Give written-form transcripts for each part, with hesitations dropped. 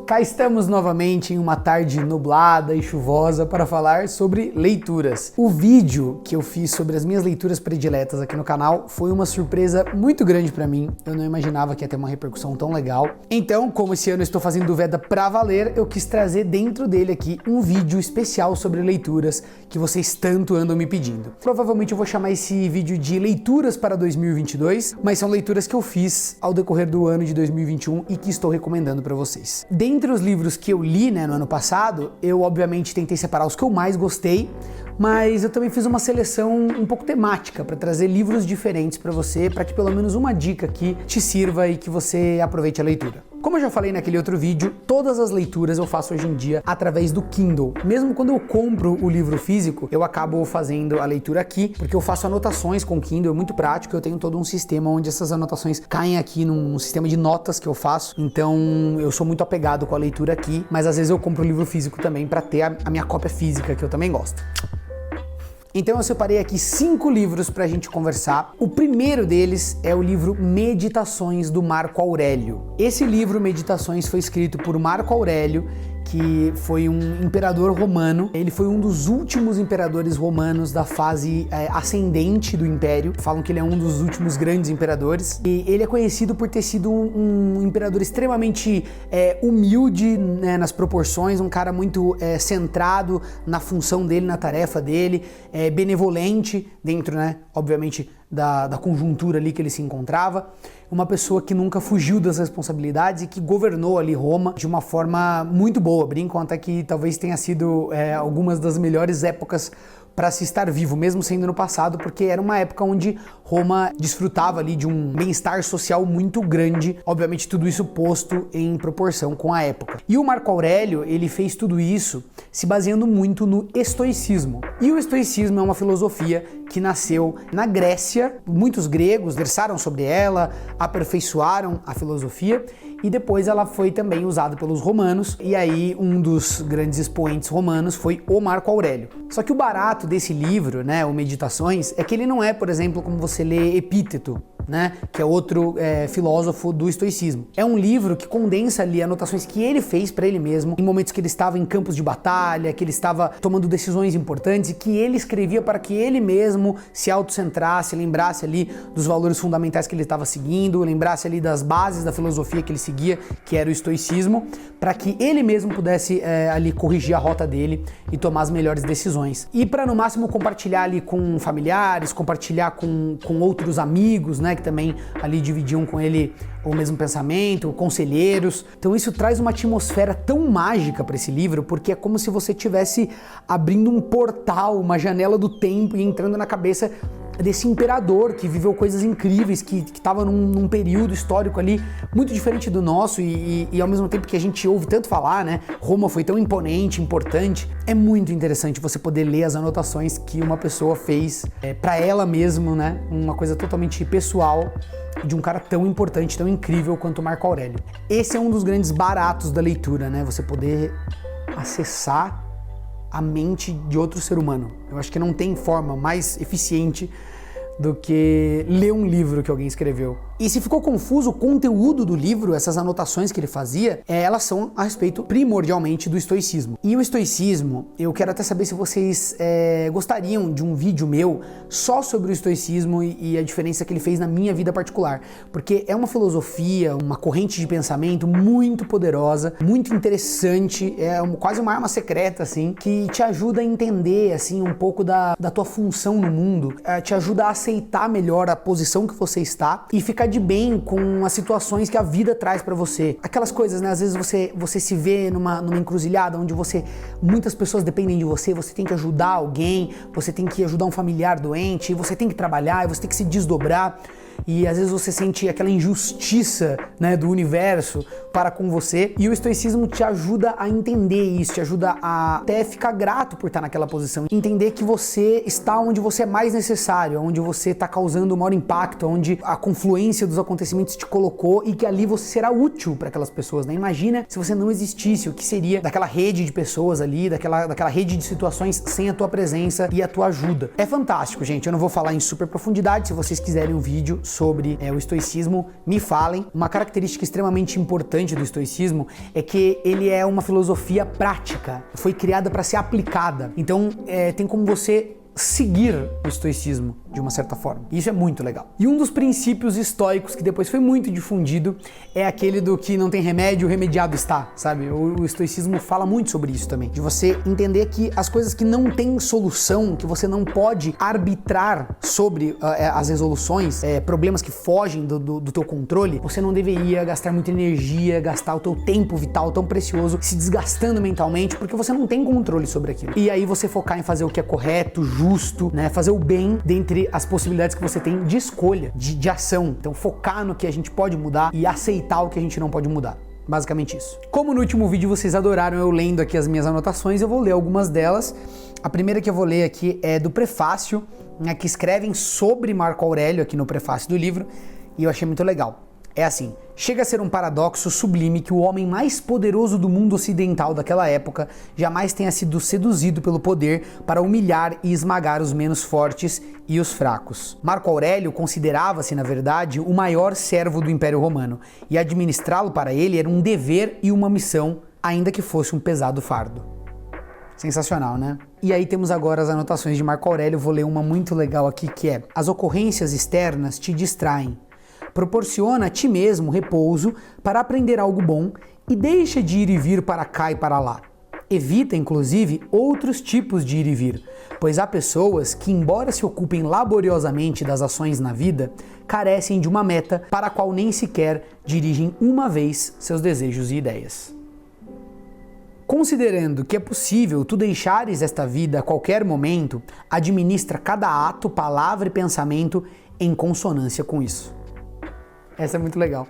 Cá estamos novamente em uma tarde nublada e chuvosa para falar sobre leituras. O vídeo que eu fiz sobre as minhas leituras prediletas aqui no canal foi uma surpresa muito grande para mim. Eu não imaginava que ia ter uma repercussão tão legal. Então, como esse ano eu estou fazendo o Veda pra valer, eu quis trazer dentro dele aqui um vídeo especial sobre leituras que vocês tanto andam me pedindo. Provavelmente eu vou chamar esse vídeo de leituras para 2022, mas são leituras que eu fiz ao decorrer do ano de 2021 e que estou recomendando para vocês. Dentre os livros que eu li, no ano passado, eu obviamente tentei separar os que eu mais gostei, mas eu também fiz uma seleção um pouco temática para trazer livros diferentes para você, para que pelo menos uma dica aqui te sirva e que você aproveite a leitura. Como eu já falei naquele outro vídeo, todas as leituras eu faço hoje em dia através do Kindle. Mesmo quando eu compro o livro físico, eu acabo fazendo a leitura aqui, porque eu faço anotações com o Kindle, é muito prático, eu tenho todo um sistema onde essas anotações caem aqui num sistema de notas que eu faço, então eu sou muito apegado com a leitura aqui, mas às vezes eu compro o livro físico também para ter a minha cópia física, que eu também gosto. Então eu separei aqui 5 livros pra gente conversar. O primeiro deles é o livro Meditações, do Marco Aurélio. Esse livro, Meditações, foi escrito por Marco Aurélio, que foi um imperador romano. Ele foi um dos últimos imperadores romanos da fase ascendente do império. Falam que ele é um dos últimos grandes imperadores. E ele é conhecido por ter sido um imperador extremamente humilde, né, nas proporções, um cara muito centrado na função dele, na tarefa dele, benevolente dentro, né, obviamente, da conjuntura ali que ele se encontrava. Uma pessoa que nunca fugiu das responsabilidades e que governou ali Roma de uma forma muito boa. Brincam até que talvez tenha sido algumas das melhores épocas para se estar vivo, mesmo sendo no passado, porque era uma época onde Roma desfrutava ali de um bem-estar social muito grande, obviamente tudo isso posto em proporção com a época. E o Marco Aurélio, ele fez tudo isso se baseando muito no estoicismo. E o estoicismo é uma filosofia que nasceu na Grécia, muitos gregos versaram sobre ela, aperfeiçoaram a filosofia, e depois ela foi também usada pelos romanos, e aí um dos grandes expoentes romanos foi o Marco Aurélio. Só que o barato desse livro, né, o Meditações, é que ele não é, por exemplo, como você lê Epíteto, né, que é outro filósofo do estoicismo. É um livro que condensa ali anotações que ele fez para ele mesmo, em momentos que ele estava em campos de batalha, que ele estava tomando decisões importantes e que ele escrevia para que ele mesmo se autocentrasse, lembrasse ali dos valores fundamentais que ele estava seguindo, lembrasse ali das bases da filosofia que ele seguia, que era o estoicismo, para que ele mesmo pudesse ali corrigir a rota dele e tomar as melhores decisões. E para no máximo compartilhar ali com familiares, compartilhar com outros amigos, né, que também ali dividiam com ele o mesmo pensamento, conselheiros. Então isso traz uma atmosfera tão mágica para esse livro, porque é como se você estivesse abrindo um portal, uma janela do tempo e entrando na cabeça desse imperador que viveu coisas incríveis, que estava num período histórico ali muito diferente do nosso e ao mesmo tempo que a gente ouve tanto falar, né? Roma foi tão imponente, importante. É muito interessante você poder ler as anotações que uma pessoa fez para ela mesma, né? Uma coisa totalmente pessoal de um cara tão importante, tão incrível quanto Marco Aurélio. Esse é um dos grandes baratos da leitura, né? Você poder acessar a mente de outro ser humano. Eu acho que não tem forma mais eficiente do que ler um livro que alguém escreveu. E se ficou confuso o conteúdo do livro, essas anotações que ele fazia, elas são a respeito primordialmente do estoicismo. E o estoicismo, eu quero até saber se vocês gostariam de um vídeo meu só sobre o estoicismo e a diferença que ele fez na minha vida particular. Porque é uma filosofia, uma corrente de pensamento muito poderosa, muito interessante, quase uma arma secreta, assim, que te ajuda a entender, assim, um pouco da tua função no mundo, te ajuda a aceitar melhor a posição que você está e ficar de bem com as situações que a vida traz pra você. Aquelas coisas, né? Às vezes você se vê numa encruzilhada onde muitas pessoas dependem de você tem que ajudar alguém, você tem que ajudar um familiar doente, você tem que trabalhar, você tem que se desdobrar. E às vezes você sente aquela injustiça, né, do universo, para com você, e o estoicismo te ajuda a entender isso, te ajuda a até ficar grato por estar naquela posição, entender que você está onde você é mais necessário, onde você está causando o maior impacto, onde a confluência dos acontecimentos te colocou e que ali você será útil para aquelas pessoas, né? Imagina se você não existisse, o que seria daquela rede de pessoas ali, daquela rede de situações sem a tua presença e a tua ajuda. É fantástico, gente. Eu não vou falar em super profundidade. Se vocês quiserem um vídeo sobre o estoicismo, me falem. Uma característica extremamente importante do estoicismo é que ele é uma filosofia prática, foi criada para ser aplicada. Então, tem como você seguir o estoicismo de uma certa forma. Isso é muito legal. E um dos princípios estoicos que depois foi muito difundido é aquele do que não tem remédio, o remediado está, sabe? O estoicismo fala muito sobre isso também, de você entender que as coisas que não têm solução, que você não pode arbitrar sobre as resoluções, problemas que fogem do teu controle, você não deveria gastar muita energia, gastar o teu tempo vital tão precioso se desgastando mentalmente, porque você não tem controle sobre aquilo. E aí você focar em fazer o que é correto, justo, né? Fazer o bem dentre as possibilidades que você tem de escolha, de ação. Então focar no que a gente pode mudar e aceitar o que a gente não pode mudar. Basicamente isso. Como no último vídeo vocês adoraram eu lendo aqui as minhas anotações, eu vou ler algumas delas. A primeira que eu vou ler aqui é do prefácio, né, que escrevem sobre Marco Aurélio aqui no prefácio do livro, e eu achei muito legal. É assim: chega a ser um paradoxo sublime que o homem mais poderoso do mundo ocidental daquela época jamais tenha sido seduzido pelo poder para humilhar e esmagar os menos fortes e os fracos. Marco Aurélio considerava-se, na verdade, o maior servo do Império Romano, e administrá-lo para ele era um dever e uma missão, ainda que fosse um pesado fardo. Sensacional, né? E aí temos agora as anotações de Marco Aurélio. Vou ler uma muito legal aqui, que é: as ocorrências externas te distraem. Proporciona a ti mesmo repouso para aprender algo bom e deixa de ir e vir para cá e para lá. Evita, inclusive, outros tipos de ir e vir, pois há pessoas que, embora se ocupem laboriosamente das ações na vida, carecem de uma meta para a qual nem sequer dirigem uma vez seus desejos e ideias. Considerando que é possível tu deixares esta vida a qualquer momento, administra cada ato, palavra e pensamento em consonância com isso. Essa é muito legal.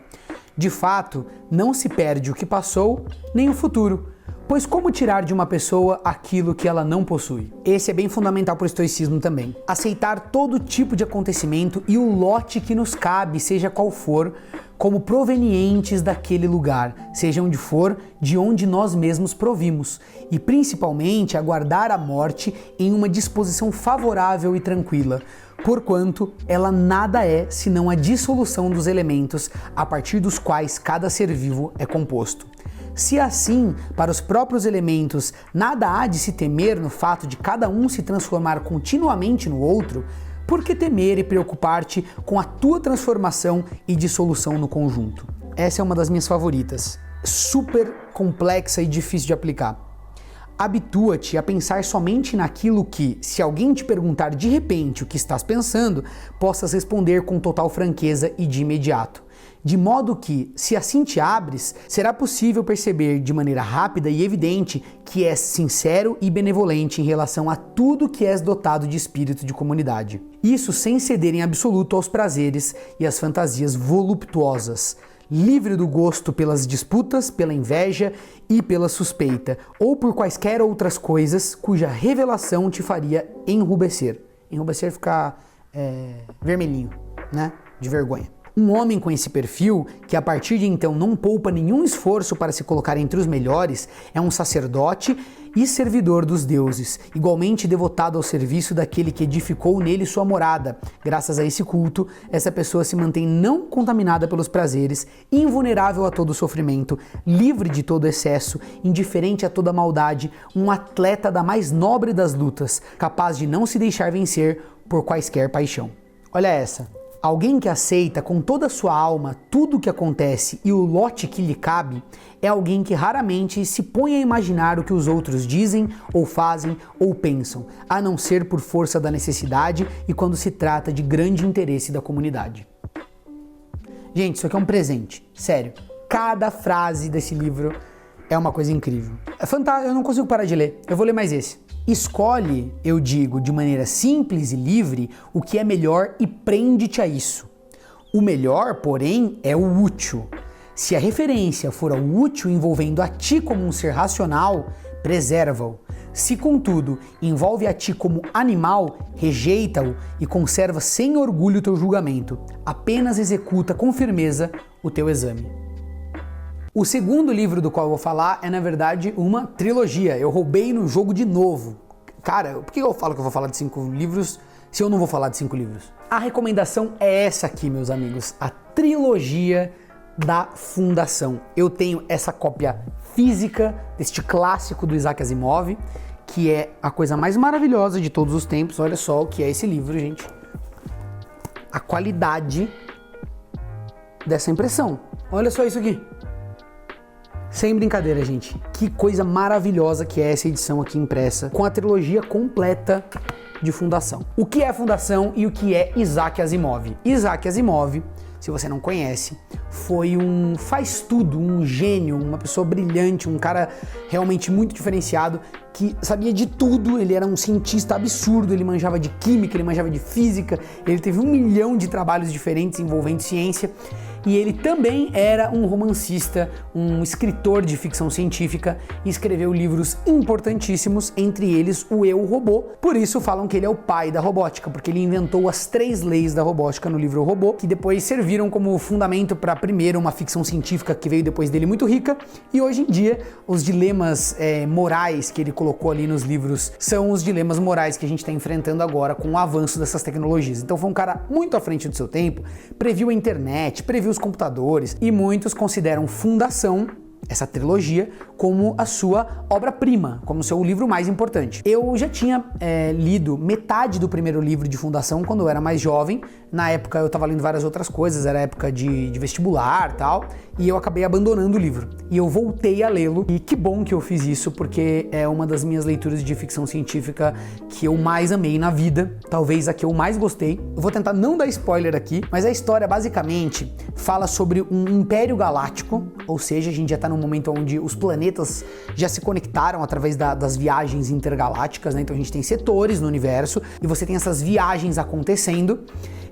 De fato, não se perde o que passou, nem o futuro, pois como tirar de uma pessoa aquilo que ela não possui? Esse é bem fundamental para o estoicismo também. Aceitar todo tipo de acontecimento e o lote que nos cabe, seja qual for, como provenientes daquele lugar, seja onde for, de onde nós mesmos provimos, e principalmente aguardar a morte em uma disposição favorável e tranquila, porquanto ela nada é senão a dissolução dos elementos a partir dos quais cada ser vivo é composto. Se assim, para os próprios elementos, nada há de se temer no fato de cada um se transformar continuamente no outro, por que temer e preocupar-te com a tua transformação e dissolução no conjunto? Essa é uma das minhas favoritas. Super complexa e difícil de aplicar. Habitua-te a pensar somente naquilo que, se alguém te perguntar de repente o que estás pensando, possas responder com total franqueza e de imediato. De modo que, se assim te abres, será possível perceber de maneira rápida e evidente que és sincero e benevolente em relação a tudo que és dotado de espírito de comunidade. Isso sem ceder em absoluto aos prazeres e às fantasias voluptuosas, livre do gosto pelas disputas, pela inveja e pela suspeita, ou por quaisquer outras coisas cuja revelação te faria enrubescer. Enrubescer ficar vermelhinho, né? De vergonha. Um homem com esse perfil, que a partir de então não poupa nenhum esforço para se colocar entre os melhores, é um sacerdote e servidor dos deuses, igualmente devotado ao serviço daquele que edificou nele sua morada. Graças a esse culto, essa pessoa se mantém não contaminada pelos prazeres, invulnerável a todo sofrimento, livre de todo excesso, indiferente a toda maldade, um atleta da mais nobre das lutas, capaz de não se deixar vencer por quaisquer paixão. Olha essa. Alguém que aceita com toda a sua alma tudo o que acontece e o lote que lhe cabe é alguém que raramente se põe a imaginar o que os outros dizem ou fazem ou pensam, a não ser por força da necessidade e quando se trata de grande interesse da comunidade. Gente, isso aqui é um presente, sério. Cada frase desse livro é uma coisa incrível. É fantástico, eu não consigo parar de ler. Eu vou ler mais esse. Escolhe, eu digo, de maneira simples e livre, o que é melhor e prende-te a isso. O melhor, porém, é o útil. Se a referência for ao útil envolvendo a ti como um ser racional, preserva-o. Se, contudo, envolve a ti como animal, rejeita-o e conserva sem orgulho o teu julgamento. Apenas executa com firmeza o teu exame. O segundo livro do qual eu vou falar é, na verdade, uma trilogia. Eu roubei no jogo de novo. Cara, por que eu falo que eu vou falar de 5 livros se eu não vou falar de 5 livros? A recomendação é essa aqui, meus amigos. A trilogia da Fundação. Eu tenho essa cópia física deste clássico do Isaac Asimov, que é a coisa mais maravilhosa de todos os tempos. Olha só o que é esse livro, gente. A qualidade dessa impressão. Olha só isso aqui. Sem brincadeira, gente. Que coisa maravilhosa que é essa edição aqui impressa, com a trilogia completa de Fundação. O que é Fundação e o que é Isaac Asimov? Isaac Asimov, se você não conhece, foi um faz-tudo, um gênio, uma pessoa brilhante, um cara realmente muito diferenciado, que sabia de tudo. Ele era um cientista absurdo, ele manjava de química, ele manjava de física, ele teve 1 milhão de trabalhos diferentes envolvendo ciência, e ele também era um romancista, um escritor de ficção científica, e escreveu livros importantíssimos, entre eles o Eu, Robô. Por isso falam que ele é o pai da robótica, porque ele inventou as 3 leis da robótica no livro O Robô, que depois serviram como fundamento para, primeiro, uma ficção científica que veio depois dele muito rica, e hoje em dia os dilemas morais que ele colocou ali nos livros são os dilemas morais que a gente está enfrentando agora com o avanço dessas tecnologias. Então foi um cara muito à frente do seu tempo, previu a internet, previu os computadores, e muitos consideram Fundação, essa trilogia, como a sua obra-prima, como seu livro mais importante. Eu já tinha lido metade do primeiro livro de Fundação quando eu era mais jovem. Na época eu estava lendo várias outras coisas, era época de vestibular e tal, e eu acabei abandonando o livro. E eu voltei a lê-lo, e que bom que eu fiz isso, porque é uma das minhas leituras de ficção científica que eu mais amei na vida, talvez a que eu mais gostei. Eu vou tentar não dar spoiler aqui, mas a história basicamente fala sobre um império galáctico, ou seja, a gente já está num momento onde os planetas já se conectaram através das viagens intergalácticas, né? Então a gente tem setores no universo e você tem essas viagens acontecendo,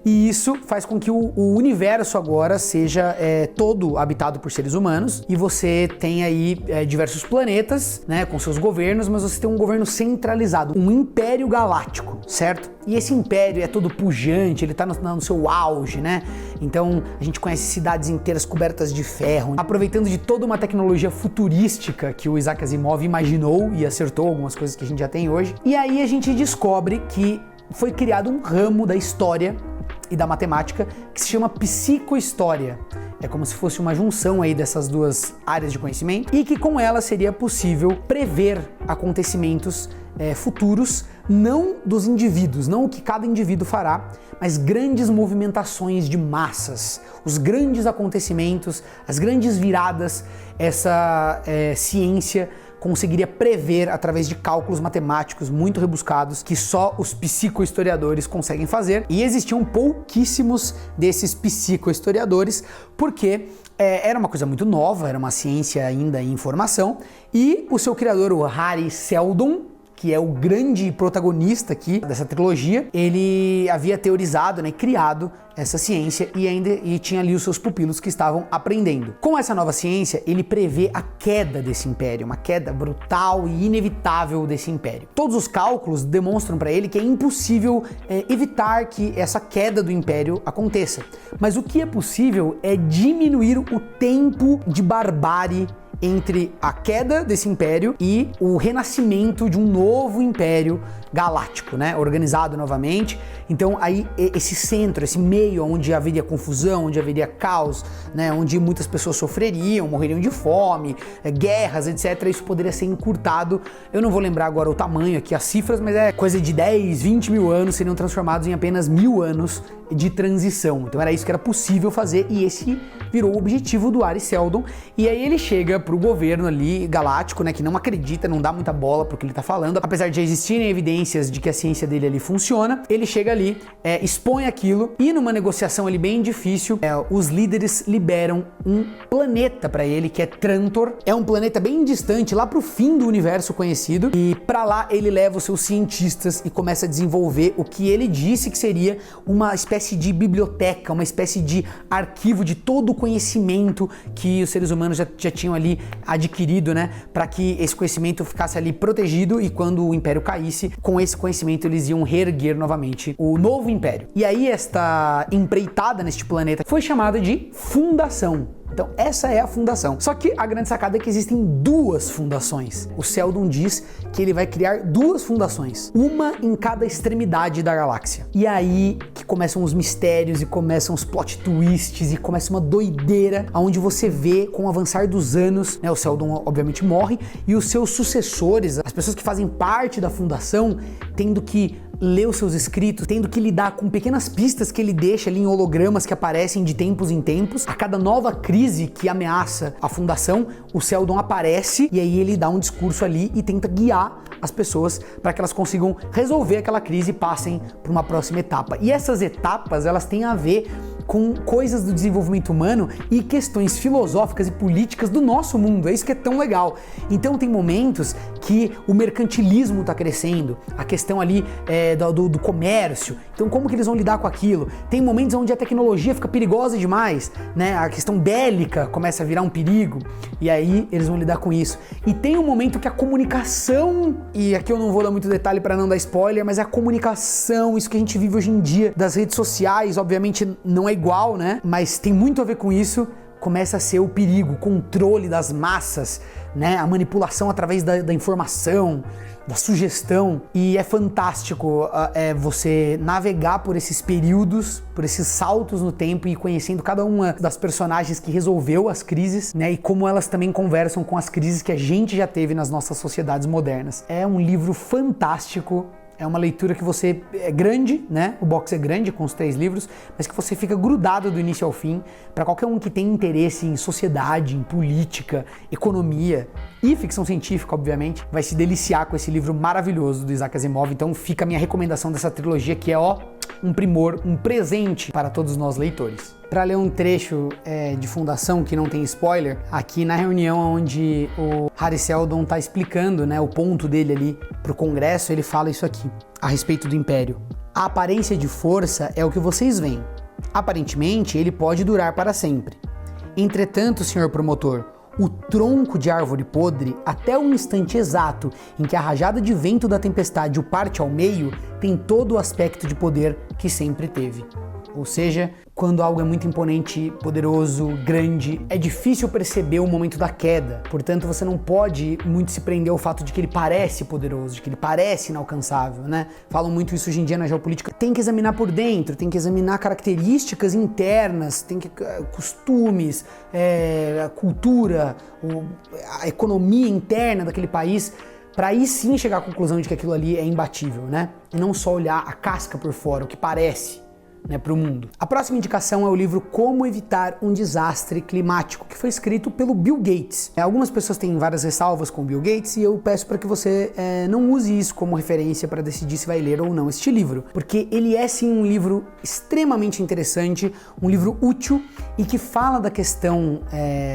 e isso faz com que o universo agora seja todo habitado por seres humanos, e você tem aí diversos planetas, né, com seus governos, mas você tem um governo centralizado, um império galáctico, certo? E esse império é todo pujante, ele tá no seu auge, né? Então a gente conhece cidades inteiras cobertas de ferro, aproveitando de toda uma tecnologia futurística que o Isaac Asimov imaginou e acertou algumas coisas que a gente já tem hoje. E aí a gente descobre que foi criado um ramo da história e da matemática que se chama psicohistória. É como se fosse uma junção aí dessas duas áreas de conhecimento, e que com ela seria possível prever acontecimentos futuros, não dos indivíduos, não o que cada indivíduo fará, mas grandes movimentações de massas, os grandes acontecimentos, as grandes viradas. Essa ciência conseguiria prever através de cálculos matemáticos muito rebuscados que só os psicohistoriadores conseguem fazer, e existiam pouquíssimos desses psicohistoriadores porque era uma coisa muito nova, era uma ciência ainda em formação, e o seu criador, o Hari Seldon, que é o grande protagonista aqui dessa trilogia, ele havia teorizado, né, criado essa ciência e tinha ali os seus pupilos que estavam aprendendo. Com essa nova ciência, ele prevê a queda desse império, uma queda brutal e inevitável desse império. Todos os cálculos demonstram para ele que é impossível evitar que essa queda do império aconteça. Mas o que é possível é diminuir o tempo de barbárie entre a queda desse império e o renascimento de um novo império galáctico, né, organizado novamente. Então aí esse centro, esse meio onde haveria confusão, onde haveria caos, né, onde muitas pessoas sofreriam, morreriam de fome, guerras, etc., isso poderia ser encurtado. Eu não vou lembrar agora o tamanho aqui, as cifras, mas é coisa de 10, 20 mil anos seriam transformados em apenas 1000 anos de transição. Então era isso que era possível fazer, e esse virou o objetivo do Hari Seldon. E aí ele chega pro governo ali galáctico, né, que não acredita, não dá muita bola pro que ele tá falando, apesar de já existirem evidências evidências de que a ciência dele ali funciona. Ele chega ali, expõe aquilo e numa negociação ali bem difícil, os líderes liberam um planeta para ele que é Trantor. É um planeta bem distante, lá pro fim do universo conhecido, e para lá ele leva os seus cientistas e começa a desenvolver o que ele disse que seria uma espécie de biblioteca, uma espécie de arquivo de todo o conhecimento que os seres humanos já tinham ali adquirido, né, para que esse conhecimento ficasse ali protegido, e quando o Império caísse, com esse conhecimento eles iam reerguer novamente o novo Império. E aí esta empreitada neste planeta foi chamada de Fundação. Então essa é a fundação. Só que a grande sacada é que existem duas fundações. O Seldon diz que ele vai criar duas fundações, uma em cada extremidade da galáxia. E aí que começam os mistérios e começam os plot twists e começa uma doideira, onde você vê com o avançar dos anos, né, o Seldon obviamente morre e os seus sucessores, as pessoas que fazem parte da fundação, tendo que ler os seus escritos, tendo que lidar com pequenas pistas que ele deixa ali em hologramas que aparecem de tempos em tempos. A cada nova crise que ameaça a fundação, o Seldon aparece e aí ele dá um discurso ali e tenta guiar as pessoas para que elas consigam resolver aquela crise e passem para uma próxima etapa. E essas etapas, elas têm a ver com coisas do desenvolvimento humano e questões filosóficas e políticas do nosso mundo. É isso que é tão legal. Então tem momentos que o mercantilismo está crescendo, a questão ali do comércio. Então como que eles vão lidar com aquilo? Tem momentos onde a tecnologia fica perigosa demais, né? A questão bélica começa a virar um perigo e aí eles vão lidar com isso. E tem um momento que a comunicação, e aqui eu não vou dar muito detalhe para não dar spoiler, mas é a comunicação, isso que a gente vive hoje em dia, das redes sociais, obviamente não é igual, né? Mas tem muito a ver com isso. Começa a ser o perigo, o controle das massas, né? A manipulação através da informação, da sugestão. E é fantástico você navegar por esses períodos, por esses saltos no tempo e conhecendo cada uma das personagens que resolveu as crises, né? E como elas também conversam com as crises que a gente já teve nas nossas sociedades modernas. É um livro fantástico. É uma leitura que você é grande, né? O box é grande com os 3 livros, mas que você fica grudado do início ao fim. Para qualquer um que tem interesse em sociedade, em política, economia e ficção científica, obviamente, vai se deliciar com esse livro maravilhoso do Isaac Asimov. Então fica a minha recomendação dessa trilogia, que é um primor, um presente para todos nós leitores. Para ler um trecho de Fundação que não tem spoiler, aqui na reunião onde o Hari Seldon está explicando, né, o ponto dele ali para o Congresso, ele fala isso aqui, a respeito do Império. A aparência de força é o que vocês veem. Aparentemente, ele pode durar para sempre. Entretanto, senhor promotor, o tronco de árvore podre, até o instante exato em que a rajada de vento da tempestade o parte ao meio, tem todo o aspecto de poder que sempre teve. Ou seja, quando algo é muito imponente, poderoso, grande, é difícil perceber o momento da queda. Portanto, você não pode muito se prender ao fato de que ele parece poderoso, de que ele parece inalcançável, né? Falam muito isso hoje em dia na geopolítica. Tem que examinar por dentro, tem que examinar características internas, tem que costumes, a cultura, a economia interna daquele país, para aí sim chegar à conclusão de que aquilo ali é imbatível, né? E não só olhar a casca por fora, o que parece, né, para o mundo. A próxima indicação é o livro Como Evitar um Desastre Climático, que foi escrito pelo Bill Gates. Algumas pessoas têm várias ressalvas com o Bill Gates e eu peço para que você não use isso como referência para decidir se vai ler ou não este livro, porque ele é sim um livro extremamente interessante, um livro útil e que fala da questão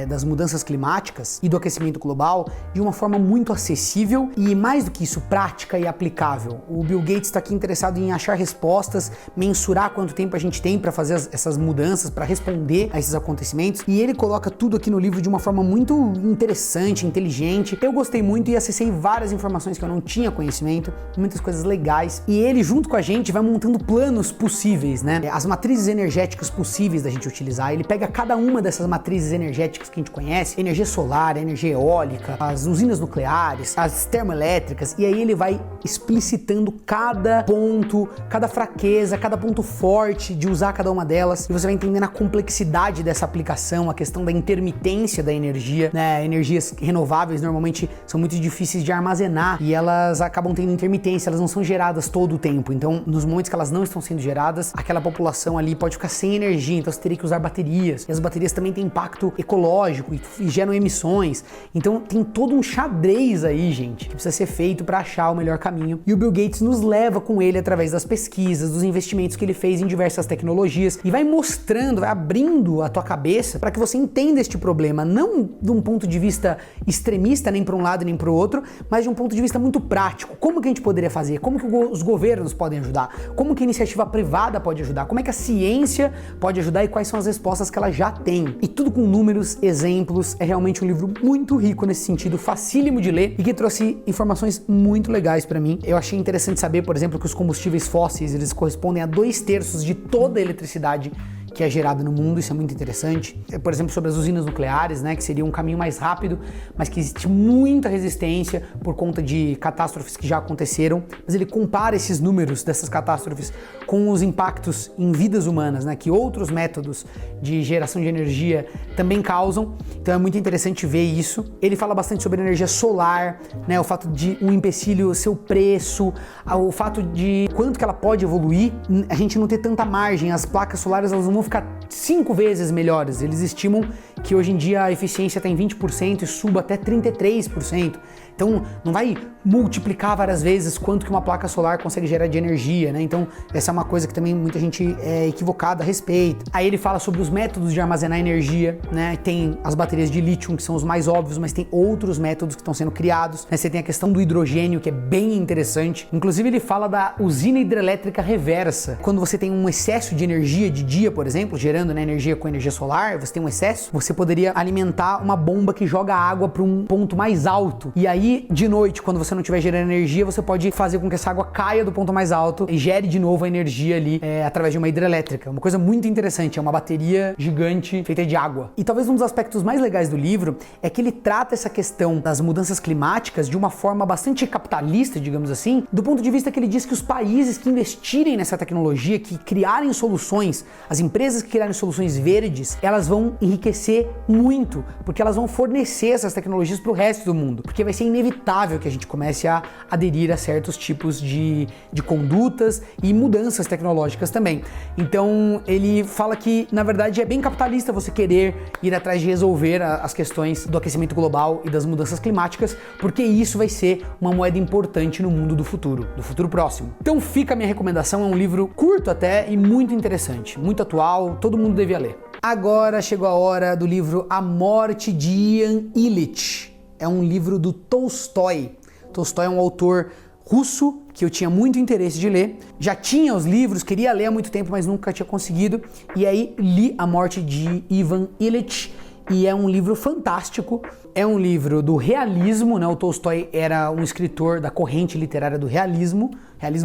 das mudanças climáticas e do aquecimento global de uma forma muito acessível e, mais do que isso, prática e aplicável. O Bill Gates está aqui interessado em achar respostas, mensurar quanto tempo a gente tem para fazer essas mudanças, para responder a esses acontecimentos, e ele coloca tudo aqui no livro de uma forma muito interessante, inteligente. Eu gostei muito e acessei várias informações que eu não tinha conhecimento, muitas coisas legais, e ele junto com a gente vai montando planos possíveis, né? As matrizes energéticas possíveis da gente utilizar. Ele pega cada uma dessas matrizes energéticas que a gente conhece, energia solar, energia eólica, as usinas nucleares, as termoelétricas, e aí ele vai explicitando cada ponto, cada fraqueza, cada ponto forte porte, de usar cada uma delas, e você vai entendendo a complexidade dessa aplicação, a questão da intermitência da energia, né? Energias renováveis normalmente são muito difíceis de armazenar e elas acabam tendo intermitência, elas não são geradas todo o tempo. Então, nos momentos que elas não estão sendo geradas, aquela população ali pode ficar sem energia, então você teria que usar baterias. E as baterias também têm impacto ecológico e geram emissões. Então, tem todo um xadrez aí, gente, que precisa ser feito para achar o melhor caminho. E o Bill Gates nos leva com ele através das pesquisas, dos investimentos que ele fez em diversas tecnologias e vai mostrando, vai abrindo a tua cabeça para que você entenda este problema, não de um ponto de vista extremista, nem para um lado nem para o outro, mas de um ponto de vista muito prático. Como que a gente poderia fazer? Como que os governos podem ajudar? Como que a iniciativa privada pode ajudar? Como é que a ciência pode ajudar e quais são as respostas que ela já tem? E tudo com números, exemplos. É realmente um livro muito rico nesse sentido, facílimo de ler e que trouxe informações muito legais para mim. Eu achei interessante saber, por exemplo, que os combustíveis fósseis, eles correspondem a 2/3 de toda a eletricidade que é gerada no mundo, isso é muito interessante. Por exemplo, sobre as usinas nucleares, né, que seria um caminho mais rápido, mas que existe muita resistência por conta de catástrofes que já aconteceram. Mas ele compara esses números dessas catástrofes com os impactos em vidas humanas, né, que outros métodos de geração de energia também causam. Então é muito interessante ver isso. Ele fala bastante sobre energia solar, né, o fato de um empecilho ser o preço, o fato de quanto que ela pode evoluir, a gente não ter tanta margem, as placas solares elas não vão ficar 5 vezes melhores. Eles estimam que hoje em dia a eficiência está em 20% e suba até 33%. Então não vai multiplicar várias vezes quanto que uma placa solar consegue gerar de energia, né? Então essa é uma coisa que também muita gente é equivocada a respeito. Aí ele fala sobre os métodos de armazenar energia, né? Tem as baterias de lítio, que são os mais óbvios, mas tem outros métodos que estão sendo criados, né? Você tem a questão do hidrogênio, que é bem interessante. Inclusive ele fala da usina hidrelétrica reversa. Quando você tem um excesso de energia de dia, por exemplo, gerando, né, energia com energia solar, você tem um excesso, você poderia alimentar uma bomba que joga água para um ponto mais alto. E aí, de noite, quando você não estiver gerando energia, você pode fazer com que essa água caia do ponto mais alto e gere de novo a energia ali através de uma hidrelétrica. Uma coisa muito interessante, é uma bateria gigante feita de água. E talvez um dos aspectos mais legais do livro é que ele trata essa questão das mudanças climáticas de uma forma bastante capitalista, digamos assim, do ponto de vista que ele diz que os países que investirem nessa tecnologia, que criarem soluções, as empresas que criarem soluções verdes, elas vão enriquecer muito, porque elas vão fornecer essas tecnologias para o resto do mundo, porque vai ser inevitável que a gente comece a aderir a certos tipos de condutas e mudanças tecnológicas também. Então ele fala que na verdade é bem capitalista você querer ir atrás de resolver as questões do aquecimento global e das mudanças climáticas, porque isso vai ser uma moeda importante no mundo do futuro próximo. Então fica a minha recomendação, é um livro curto até e muito interessante, muito atual, todo mundo devia ler. Agora chegou a hora do livro A Morte de Ivan Illich. É um livro do Tolstói. Tolstói é um autor russo que eu tinha muito interesse de ler. Já tinha os livros, queria ler há muito tempo, mas nunca tinha conseguido. E aí li A Morte de Ivan Illich e é um livro fantástico. É um livro do realismo, né? O Tolstói era um escritor da corrente literária do realismo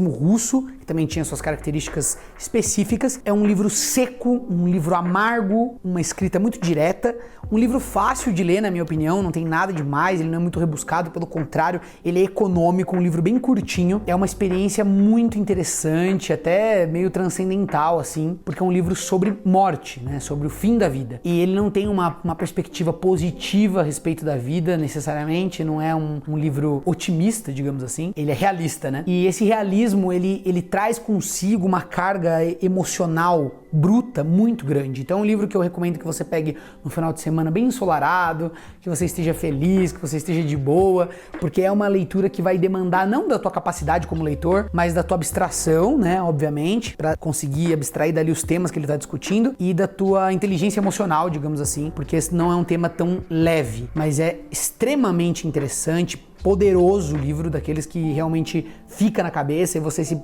russo, que também tinha suas características específicas. É um livro seco, um livro amargo, uma escrita muito direta, um livro fácil de ler, na minha opinião, não tem nada demais, ele não é muito rebuscado, pelo contrário, ele é econômico, um livro bem curtinho. É uma experiência muito interessante, até meio transcendental, assim, porque é um livro sobre morte, né? Sobre o fim da vida. E ele não tem uma perspectiva positiva a respeito da vida, necessariamente, não é um livro otimista, digamos assim, ele é realista, né? E esse realismo, ele traz consigo uma carga emocional bruta muito grande. Então é um livro que eu recomendo que você pegue no final de semana bem ensolarado, que você esteja feliz, que você esteja de boa, porque é uma leitura que vai demandar não da tua capacidade como leitor, mas da tua abstração, né, obviamente, para conseguir abstrair dali os temas que ele está discutindo e da tua inteligência emocional, digamos assim, porque esse não é um tema tão leve, mas é extremamente interessante, poderoso livro, daqueles que realmente fica na cabeça e você se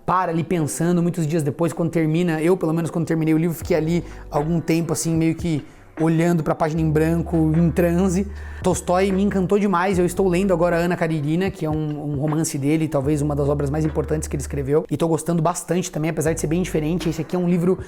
para ali pensando muitos dias depois, quando termina, eu pelo menos quando terminei o livro fiquei ali algum tempo assim meio que olhando para a página em branco, em transe. Tolstói me encantou demais. Eu estou lendo agora Ana Karenina, que é um romance dele, talvez uma das obras mais importantes que ele escreveu. E tô gostando bastante também, apesar de ser bem diferente. Esse aqui é um livro,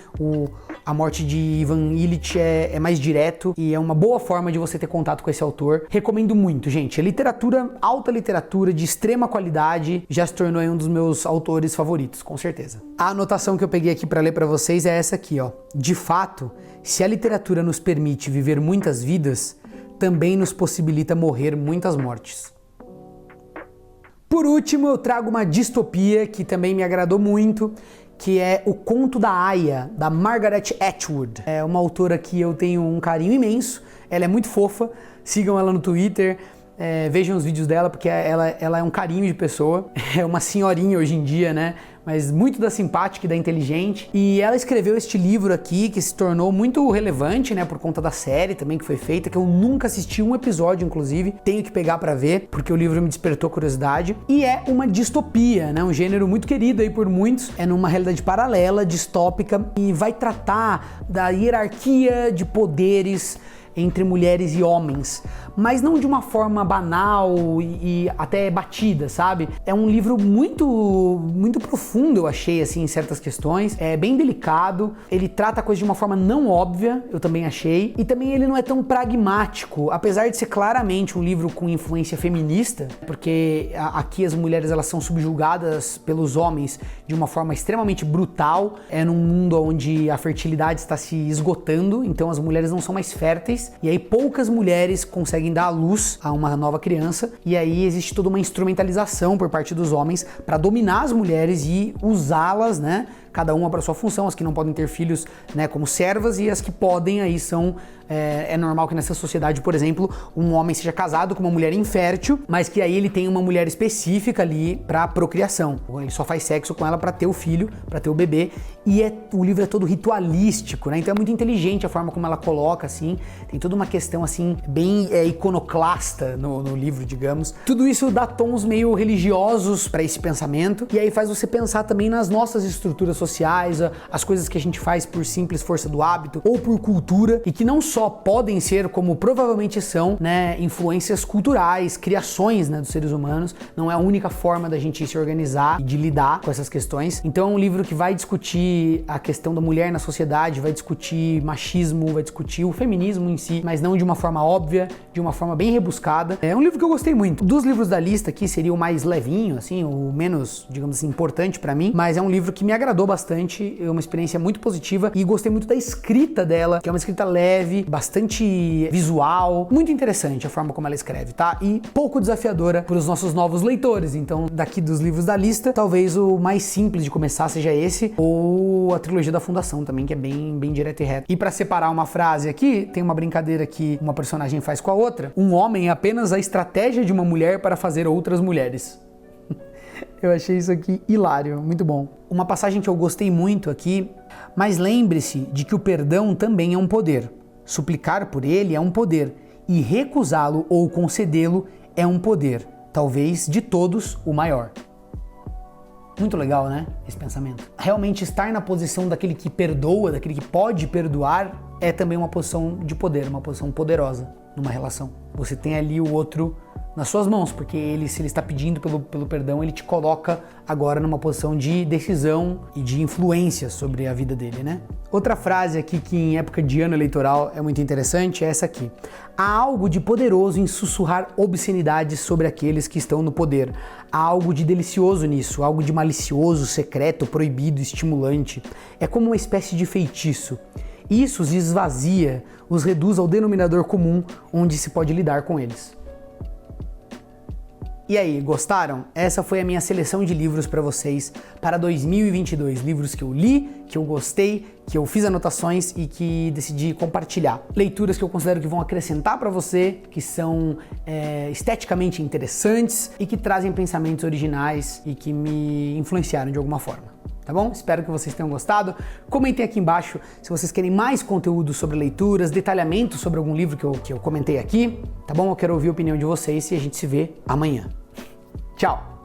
A Morte de Ivan Ilitch é mais direto e é uma boa forma de você ter contato com esse autor. Recomendo muito, gente. É literatura, alta literatura, de extrema qualidade, já se tornou um dos meus autores favoritos, com certeza. A anotação que eu peguei aqui para ler para vocês é essa aqui, ó. De fato, se a literatura nos permite viver muitas vidas, também nos possibilita morrer muitas mortes. Por último, eu trago uma distopia que também me agradou muito, que é O Conto da Aia, da Margaret Atwood. É uma autora que eu tenho um carinho imenso, ela é muito fofa, sigam ela no Twitter, vejam os vídeos dela, porque ela é um carinho de pessoa, é uma senhorinha hoje em dia, né? Mas muito da simpática e da inteligente. E ela escreveu este livro aqui, que se tornou muito relevante, né, por conta da série também que foi feita, que eu nunca assisti um episódio, inclusive, tenho que pegar pra ver, porque o livro me despertou curiosidade. E é uma distopia, né, um gênero muito querido aí por muitos, é numa realidade paralela, distópica, e vai tratar da hierarquia de poderes entre mulheres e homens, mas não de uma forma banal e até batida, sabe? É um livro muito profundo, eu achei, assim, em certas questões. É bem delicado, ele trata a coisa de uma forma não óbvia, eu também achei, e também ele não é tão pragmático, apesar de ser claramente um livro com influência feminista, porque aqui as mulheres elas são subjugadas pelos homens de uma forma extremamente brutal, é num mundo onde a fertilidade está se esgotando, então as mulheres não são mais férteis, e aí poucas mulheres conseguem dar à luz a uma nova criança, e aí existe toda uma instrumentalização por parte dos homens para dominar as mulheres e usá-las, né, cada uma para sua função, as que não podem ter filhos, né, como servas, e as que podem aí são, é normal que nessa sociedade, por exemplo, um homem seja casado com uma mulher infértil, mas que aí ele tem uma mulher específica ali para procriação, ele só faz sexo com ela para ter o filho, para ter o bebê, e o livro é todo ritualístico, né, então é muito inteligente a forma como ela coloca, assim, tem toda uma questão, assim, bem iconoclasta no livro, digamos. Tudo isso dá tons meio religiosos para esse pensamento, e aí faz você pensar também nas nossas estruturas sociais, as coisas que a gente faz por simples força do hábito ou por cultura, e que não só podem ser, como provavelmente são, né, influências culturais, criações, né, dos seres humanos, não é a única forma da gente se organizar e de lidar com essas questões. Então é um livro que vai discutir a questão da mulher na sociedade, vai discutir machismo, vai discutir o feminismo em si, mas não de uma forma óbvia, de uma forma bem rebuscada. É um livro que eu gostei muito. Dos livros da lista aqui seria o mais levinho, assim, o menos, digamos assim, importante pra mim, mas é um livro que me agradou bastante, é uma experiência muito positiva e gostei muito da escrita dela, que é uma escrita leve, bastante visual, muito interessante a forma como ela escreve, tá? E pouco desafiadora para os nossos novos leitores. Então, daqui dos livros da lista, talvez o mais simples de começar seja esse, ou a trilogia da Fundação também, que é bem direto e reto. E para separar uma frase aqui, tem uma brincadeira que uma personagem faz com a outra. Um homem é apenas a estratégia de uma mulher para fazer outras mulheres. Eu achei isso aqui hilário, muito bom. Uma passagem que eu gostei muito aqui, mas lembre-se de que o perdão também é um poder. Suplicar por ele é um poder, e recusá-lo ou concedê-lo é um poder, talvez de todos o maior. Muito legal, né? Esse pensamento. Realmente estar na posição daquele que perdoa, daquele que pode perdoar, é também uma posição de poder, uma posição poderosa numa relação. Você tem ali o outro nas suas mãos, porque se ele está pedindo pelo perdão, ele te coloca agora numa posição de decisão e de influência sobre a vida dele, né? Outra frase aqui que em época de ano eleitoral é muito interessante é essa aqui. Há algo de poderoso em sussurrar obscenidades sobre aqueles que estão no poder. Há algo de delicioso nisso, algo de malicioso, secreto, proibido, estimulante. É como uma espécie de feitiço. Isso os esvazia, os reduz ao denominador comum onde se pode lidar com eles. E aí, gostaram? Essa foi a minha seleção de livros para vocês para 2022. Livros que eu li, que eu gostei, que eu fiz anotações e que decidi compartilhar. Leituras que eu considero que vão acrescentar para você, que são esteticamente interessantes e que trazem pensamentos originais e que me influenciaram de alguma forma. Tá bom? Espero que vocês tenham gostado. Comentem aqui embaixo se vocês querem mais conteúdo sobre leituras, detalhamento sobre algum livro que eu comentei aqui, tá bom? Eu quero ouvir a opinião de vocês e a gente se vê amanhã. Tchau!